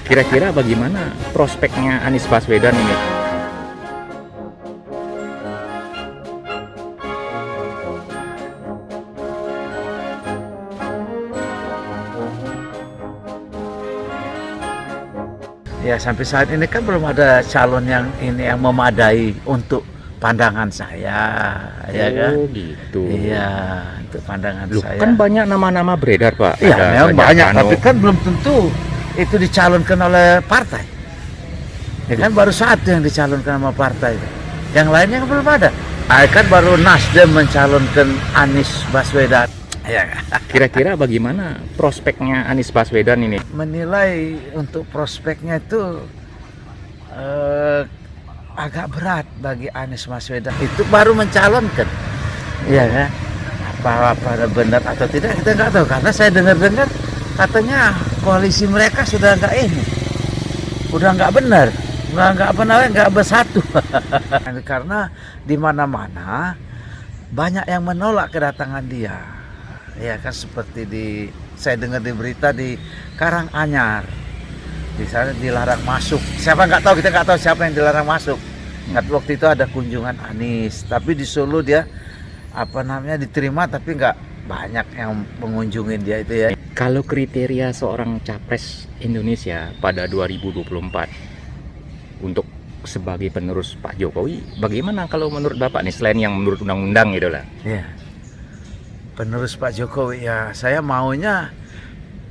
Kira-kira bagaimana prospeknya Anies Baswedan ini? Ya sampai saat ini kan belum ada calon yang memadai untuk pandangan saya, ya kan? Oh gitu. Iya, untuk pandangan Loh, saya. kan banyak nama-nama beredar, Pak. Iya, Ada memang banyak, Anu. tapi kan belum tentu itu dicalonkan oleh partai. Ya kan baru satu yang dicalonkan sama partai. Yang lainnya kan belum ada. Kan baru Nasdem mencalonkan Anies Baswedan. Ya kan? Kira-kira bagaimana prospeknya Anies Baswedan ini? Menilai untuk prospeknya itu agak berat bagi Anies Baswedan. Itu baru mencalonkan, ya kan? Apa benar atau tidak kita nggak tahu, karena saya dengar-dengar katanya koalisi mereka sudah udah nggak benar, nggak bersatu. Karena di mana-mana banyak yang menolak kedatangan dia. Ya kan, seperti saya dengar di berita di Karanganyar, di sana dilarang masuk. Kita nggak tahu siapa yang dilarang masuk. Tapi waktu itu ada kunjungan Anies, tapi di Solo dia diterima, tapi nggak banyak yang mengunjungin dia itu ya. Kalau kriteria seorang capres Indonesia pada 2024 untuk sebagai penerus Pak Jokowi, bagaimana kalau menurut Bapak nih, selain yang menurut undang-undang gitu lah? Ya, penerus Pak Jokowi ya, saya maunya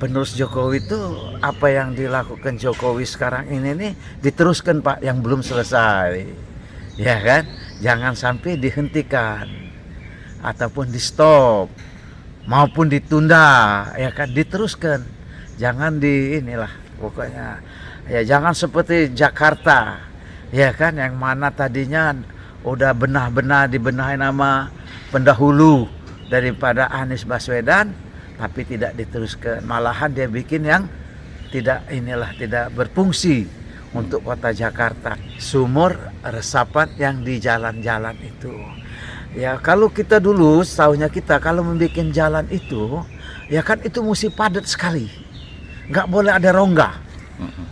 penerus Jokowi itu apa yang dilakukan Jokowi sekarang ini nih diteruskan, Pak, yang belum selesai, ya kan? Jangan sampai dihentikan ataupun di stop maupun ditunda, ya kan, diteruskan. Jangan pokoknya ya, jangan seperti Jakarta, ya kan, yang mana tadinya udah dibenahi nama pendahulu daripada Anies Baswedan, tapi tidak diteruskan, malahan dia bikin yang tidak berfungsi untuk kota Jakarta. Sumur resapan yang di jalan-jalan itu. Ya kalau kita dulu, setahunya kita kalau membuat jalan itu, ya kan itu mesti padat sekali, nggak boleh ada rongga,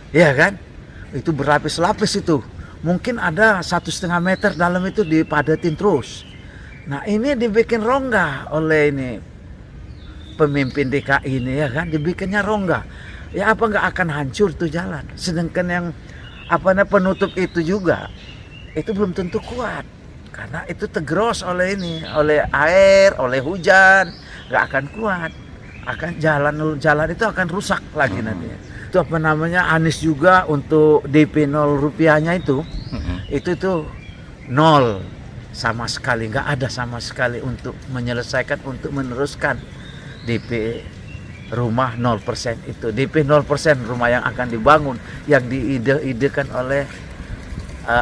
ya kan? Itu berlapis-lapis itu, mungkin ada 1,5 meter dalam itu dipadatin terus. Nah ini dibikin rongga oleh pemimpin DKI ini, ya kan, dibikinnya rongga. Ya apa nggak akan hancur tuh jalan? Sedangkan yang penutup itu juga, itu belum tentu kuat. Karena itu tergerus oleh air, oleh hujan, nggak akan kuat. Jalan itu akan rusak lagi nanti. Itu Anies juga untuk DP 0 rupiahnya itu tuh 0 sama sekali, nggak ada sama sekali untuk menyelesaikan, untuk meneruskan DP rumah 0% itu. DP 0% rumah yang akan dibangun, yang diide-idekan oleh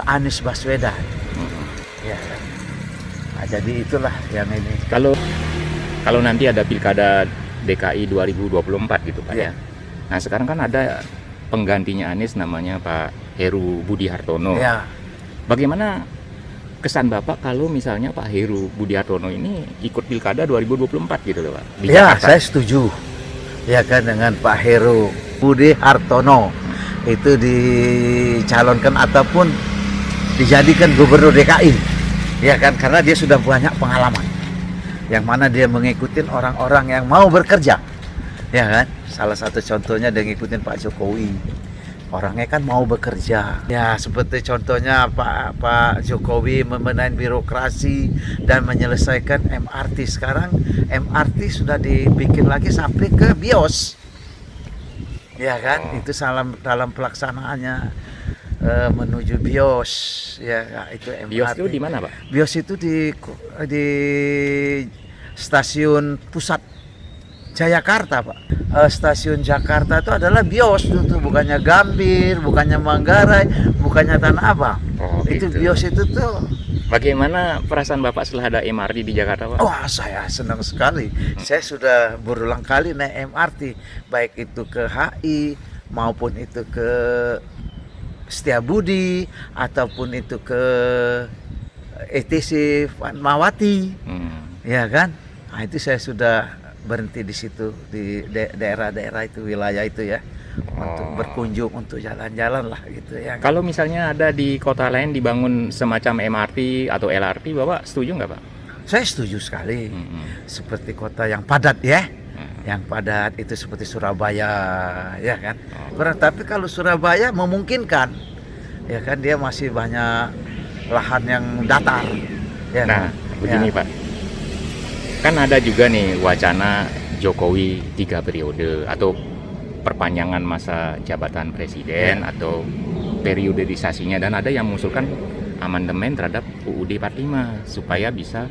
Anies Baswedan. Ya. Nah, jadi itulah yang ini. Kalau nanti ada pilkada DKI 2024 gitu, Pak, ya. Nah sekarang kan ada penggantinya Anies, namanya Pak Heru Budi Hartono. Ya. Bagaimana kesan Bapak kalau misalnya Pak Heru Budi Hartono ini ikut pilkada 2024 gitu loh, Pak? Ya, saya setuju. Ya kan, dengan Pak Heru Budi Hartono itu dicalonkan ataupun dijadikan gubernur DKI, ya kan, karena dia sudah banyak pengalaman, yang mana dia mengikuti orang-orang yang mau bekerja, ya kan. Salah satu contohnya dia ngikutin Pak Jokowi, orangnya kan mau bekerja. Ya seperti contohnya Pak Jokowi membenahi birokrasi dan menyelesaikan MRT. Sekarang MRT sudah dibikin lagi sampai ke BIOS, ya kan. Itu dalam pelaksanaannya menuju BIOS, ya itu MRT. BIOS itu di mana, Pak? BIOS itu di stasiun pusat Jayakarta, Pak. Stasiun Jakarta itu adalah BIOS itu, bukannya Gambir, bukannya Manggarai, bukannya Tanah Abang. Itu gitu. BIOS itu tuh. Bagaimana perasaan Bapak setelah ada MRT di Jakarta, Pak? Wah, saya senang sekali. Saya sudah berulang kali naik MRT, baik itu ke HI maupun itu ke Setiabudi ataupun itu ke ETC Fatmawati, ya kan. Nah itu saya sudah berhenti di situ, di daerah-daerah itu, wilayah itu ya, untuk Oh. berkunjung, untuk jalan-jalan lah gitu ya. Kalau misalnya ada di kota lain dibangun semacam MRT atau LRT, Bapak setuju nggak, Pak? Saya setuju sekali. Mm-mm. Seperti kota yang padat ya. Mm. Yang padat itu seperti Surabaya ya kan. Oh. Tapi kalau Surabaya memungkinkan ya kan, dia masih banyak lahan yang datar. Ya Nah, kan? begini Ya. Pak, kan ada juga nih wacana Jokowi 3 periode atau perpanjangan masa jabatan presiden atau periodisasinya, dan ada yang mengusulkan amandemen terhadap UUD 45 supaya bisa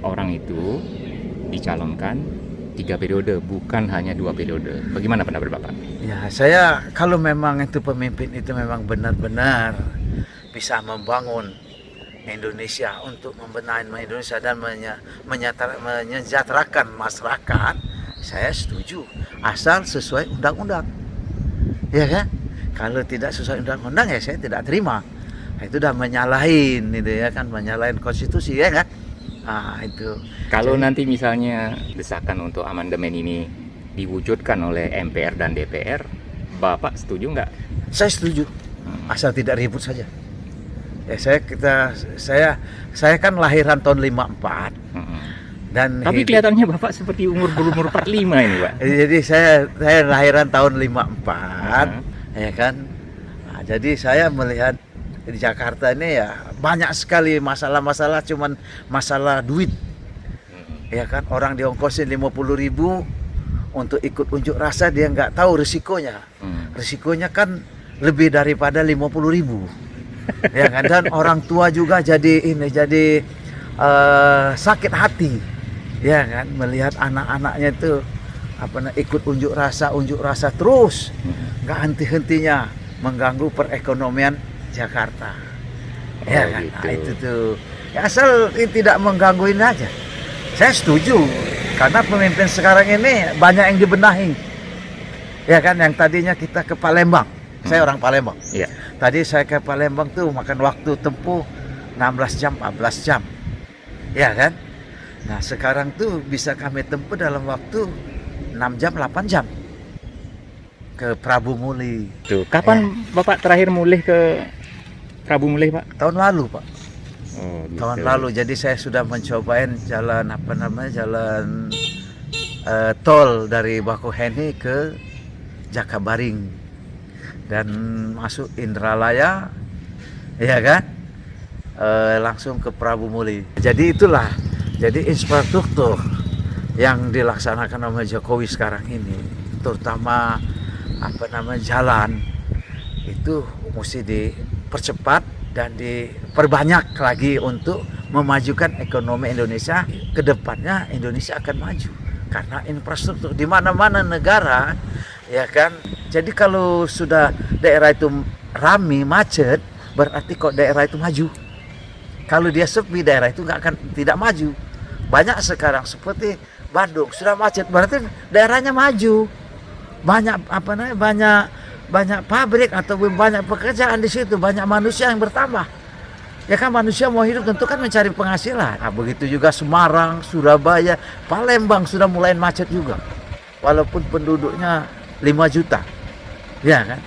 orang itu dicalonkan 3 periode, bukan hanya 2 periode. Bagaimana pendapat Bapak? Ya, saya kalau memang itu pemimpin itu memang benar-benar bisa membangun Indonesia, untuk membenahi Indonesia dan menyejahterakan masyarakat, saya setuju, asal sesuai undang-undang. Ya kan? Kalau tidak sesuai undang-undang ya saya tidak terima. Nah, itu udah menyalahin itu ya kan, menyalahin konstitusi ya kan? Nah, itu. Kalau Jadi- nanti misalnya desakan untuk amandemen ini diwujudkan oleh MPR dan DPR, Bapak setuju nggak? Saya setuju, asal tidak ribut saja. Ya saya kan lahiran tahun 54 Mm-mm. dan Tapi kelihatannya Bapak seperti umur 45 ini, Pak. jadi saya lahiran tahun 54 ya kan. Nah, jadi saya melihat di Jakarta ini ya banyak sekali masalah-masalah, cuman masalah duit. Ya kan, orang diongkosin 50.000 untuk ikut unjuk rasa, dia nggak tahu risikonya. Risikonya kan lebih daripada 50.000. Ya kan, dan orang tua juga jadi sakit hati. Ya kan, melihat anak-anaknya itu ikut unjuk rasa terus, nggak henti-hentinya mengganggu perekonomian Jakarta. Ya Oh, kan, gitu. nah, itu tuh. Ya, asal tidak mengganggu ini aja. Saya setuju, karena pemimpin sekarang ini banyak yang dibenahi. Ya kan, yang tadinya kita ke Palembang, saya orang Palembang. Iya. Tadi saya ke Palembang tuh makan waktu tempuh 16 jam, 14 jam. Ya kan? Nah, sekarang tuh bisa kami tempuh dalam waktu 6 jam, 8 jam. Ke Prabu Muli. Tuh, kapan Bapak terakhir mulih ke Prabu Mulih, Pak? Tahun lalu, Pak. Oh, gitu. Tahun lalu. Jadi saya sudah mencobain jalan jalan tol dari Bakoheni ke Jakabaring dan masuk Indralaya, ya kan, langsung ke Prabu Muli. Jadi itulah, jadi infrastruktur yang dilaksanakan oleh Jokowi sekarang ini, terutama jalan itu mesti dipercepat dan diperbanyak lagi untuk memajukan ekonomi Indonesia. Kedepannya Indonesia akan maju karena infrastruktur di mana-mana negara, ya kan. Jadi kalau sudah daerah itu ramai macet, berarti kok daerah itu maju. Kalau dia sepi, daerah itu tidak maju. Banyak sekarang seperti Bandung sudah macet, berarti daerahnya maju. Banyak banyak pabrik atau banyak pekerjaan di situ, banyak manusia yang bertambah. Ya kan, manusia mau hidup tentu kan mencari penghasilan. Nah, begitu juga Semarang, Surabaya, Palembang sudah mulai macet juga. Walaupun penduduknya 5 juta. Ya kan?